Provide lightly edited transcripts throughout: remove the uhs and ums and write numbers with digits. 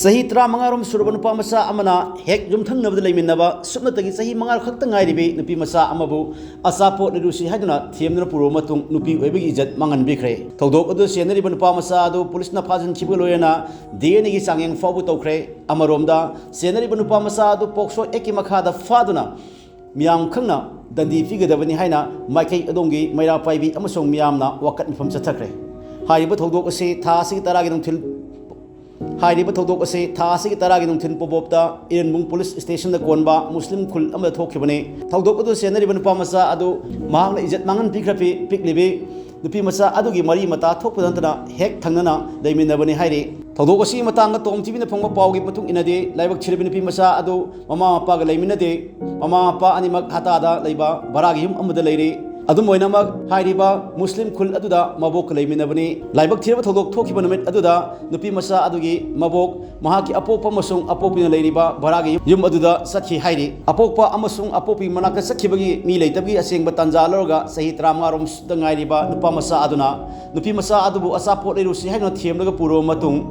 सही 35 सुरब नुपा मचा अमना हेक युमथंगनबद लेमिनबा सुपनतगी सही 5 खक्ता ngairibe nupi macha amabu asapo nirusi haiduna thiemna puro matung nupi oibagi ijat mangan bikre thodok adu senari nupa macha adu police na phajin chibu loyana dna gi sangyang fabu tokre amaromda senari nupa macha adu pokso eki makha da faduna miyam khangna dandi figadabani haina maikai adongi maira paibi amasong miyamna wakat mifam chathakre haiba thodok ase tha asi taragi nungthil हाइरिब थौदोक असे थासी की तरह की नुथिन पोबोपता इरनबुंग police station the कोनबा मुस्लिम खुल अम थोखिबने थौदोक अदु सेनरिब नुपा मचा अदु मांगना इज्जत मांगन पिख्रपि पिकलिबे नुपि मचा अदुगी मरी मता थोकपदंतना हेक थंगना दैमिनबने हाइरि थौदोक असी मतंग तोमचिबिन फंगबा पावगी मतुंग इनदे लाइबक छिरबि नुपि मचा अदु ममा मपा ग लैमिनदे ममा मपा अनिमक हातादा लैबा बरागी युम अमद लैरे अदुम ओइनमक हाइरिबा मुस्लिम खुल अदुदा मबोक लैमिनबनी लाइबक थिरब थौदोक थोखिबा नुमित अदुदा नुपि मचा अदुगी मबोक महाकी अपोप अमसुंग अपोपिन लैरिबा बरागी युम अदुदा सखि हाइरि अपोपा अमसुंग अपोपि मनाक सखिबगी मी लैतबगी असेंग बतंजा लरगा सही 35 रोम दंगाइरिबा नुपा मचा अदुना नुपि मचा अदुबु असापो लैरुसि हाइनो थिएमलगा पुरो मतुंग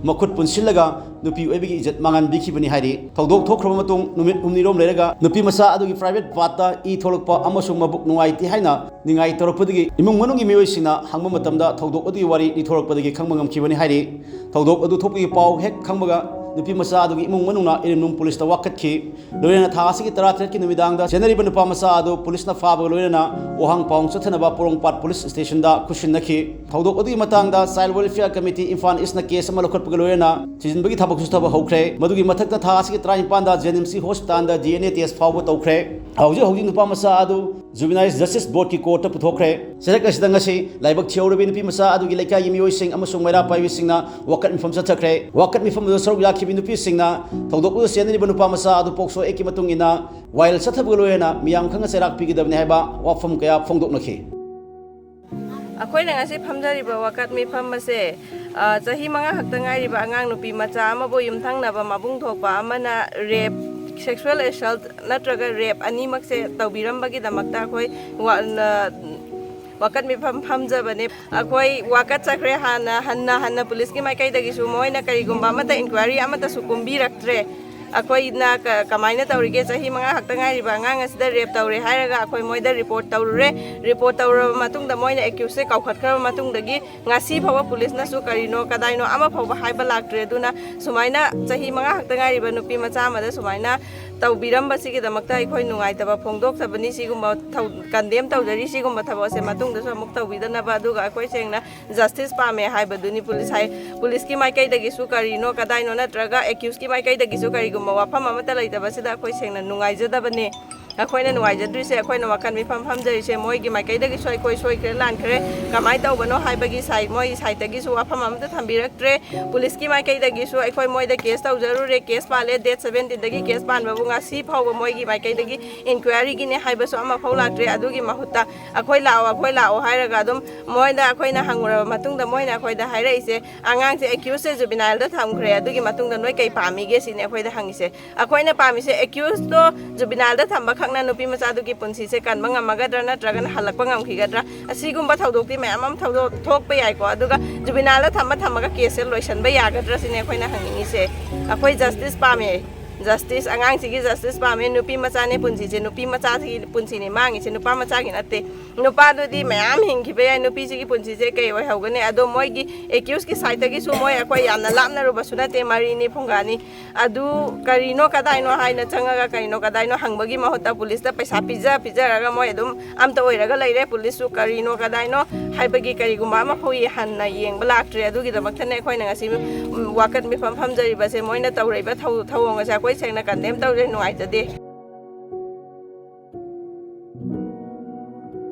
मखुद पुनसिलगा नुपि ओइबगी इज्जत मांगन बिखिबनी हाइरि थौदोक थोखरबा मतुंग नुमित हुमनिरोम लेरगा नुपि मचा अदुगी प्राइवेट पार्टता इ थोलकपा अमसुंग मबुक नुंगाइति हाइना निंगाइ तोरपदगी इमुंग मनुंगी मियोइसिना हांगबा मतमदा थौदोक अदुगी वारी निथोरकपदगी खंगबा ngamkhibani हाइरि थौदोक अदु थोपगी पाव हेक खंगबगा नुपि मचा अदुगी इमुंग मनुंगना इरनुंग पुलिस ता वाकतखि लोयना थासी की तराथ्रेट की नुमिदांगदा सेनरिब नुपा मचा अदु पुलिस ना फाबग लोयना ओहांग पाउंग चथनबा पोरोंगपाट पुलिस स्टेशन दा खुशिनखि थौदोक अदुगी मतंगदा child welfare committee Imphal east ना केस अमा लखटपग लोयना थिजिनबगी थाबक सुथब हौख्रे मदुगी मथकता थासी की 35 दा जेएनएमसी हॉस्पिटल दा डीएनए टेस्ट फावब तौख्रे हौजी नुपा मचा अदु जुवेनाइल जस्टिस बोर्ड की कोर्ट पुथोख्रे सेरक असिदंगसी लाइबक थियौरबि नुपि मचा अदुगी लेकाई मियोइसिंग अमसुंग मैरा पाइबिसिंगना वाकत मिफम चथख्रे वाकत मिफम दो सरुक याखिबि नुपिसिंगना थौदोक सेनरिब नुपा मचा अदु पोक्सो एकी मतुंगिना वाइल चथब लोयना मियाम खंगा सेराक पिगिदबने हाइबा वाफम कया फोंदोकनखि अखोइना ngasi phamjariba wakat mi phammase chahi 5 hakta ngairiba angang nupi macha amabu yumthangnaba mabung thokpa amana rape sexual assault natraga rape animak se tawbirambagi damakta khoi wakat mi phamjabane akhoi wakat chakre hanna police ki mai kai dagi su moina kari gumba amata inquiry amata su kumbi raktre अखोई ना कमाइना तौरीगे चाही 5 हक्ता ngairiba angang asida rape तौरे हायरगा अखोई मोइदा report तौरे report तौरबा मतुंगदा मोइना एक्यूज से काउखटखरबा मतुंगदगी ngasi फावा पुलिस ना सु करिनो कदाइनो अमा फावा हाइबा लाक्ट्रे दुना सुमाइना चाही 5 हक्ता ngairiba नुपि मचा मदा सुमाइना तौबिरम्बा सिगे दमक्ता अखोई नुंगाइतबा फोंदोक्तबनी सिगुम्बा कंडेम तौजरी सिगुम्बा थबसे मतुंगदसु अमुक तौबिदनबा अदुगा अखोई सेंगना जस्टिस पामे हाइबदुनी पुलिस की माइकैदगी सु करिनो कदाइनो नत्रगा एक्यूज की माइकैदगी सु करिगुम वाफम अमता लैतबसिदा अखोई सेंगना नुंगाइजदबने अखोइना नुंगाइजद्रिसे अखोइना वाकन मिफम फमजरिसे मोइगी माइकैदगी सोय कोइ सोयख्रे लानख्रे कमाइ तौबनो हाइबगी साइड मोइ साइडगी सु वाफम अमता थंबिरक्त्रे पुलिस की माइकैदगी सु अखोइ मोइदा केस तौजरुरे केस पाले डेट 17 दगी केस पानबबु ngasi फाव मोइगी माइकैदगी इंक्वायरी गिने हाइबसु अमा फाव लाक्त्रे अदुगी महुत्ता अखोइ लाओ हाइरगा अदुम मोइदा अखोइना हंगुरबा मतुंगदा मोइना अखोइदा हाइरइसे आंगांग से एक्यूज से जुबिनाइल दा थमख्रे अदुगी मतुंगदा नोइ कै पामीगे सिने अखोइदा हंगिसे अखोइना पामीसे एक्यूज तो जुबिनाइल दा थंबा खंगना नुपि मचादुगी पुंसी से कानबा ngamagadra natragan halakpa ngamkhigedra asigumba thaudoktI mayam am thaudo thokpa yaiko aduga juvenile thamaga case loisanba yagadra sine khoina hangini se akhoi justice pame justice angang sigi justice pame nupi macha ne punsi je nupi macha thi punsi ne mangi se nupa macha gi natte nupa du di mayam hingki be nupi sigi punsi je kai oi hawgane ado moi gi accused ki side gi su moi akhoi yamna lamna ru basuna te mari ni phungani adu karino kadaino haina changaga karino kadaino hangbagi mahota police da paisa pizza raga moi adum amta oiraga leire police su karino kadaino haibagi kari gumba ma phoi hanna yengba laktre adu gi damak thane khoi na ngasi wakat mi pham jari ba se moi na taurai ba thau ngasa koi sengna kandem taurai nuai jade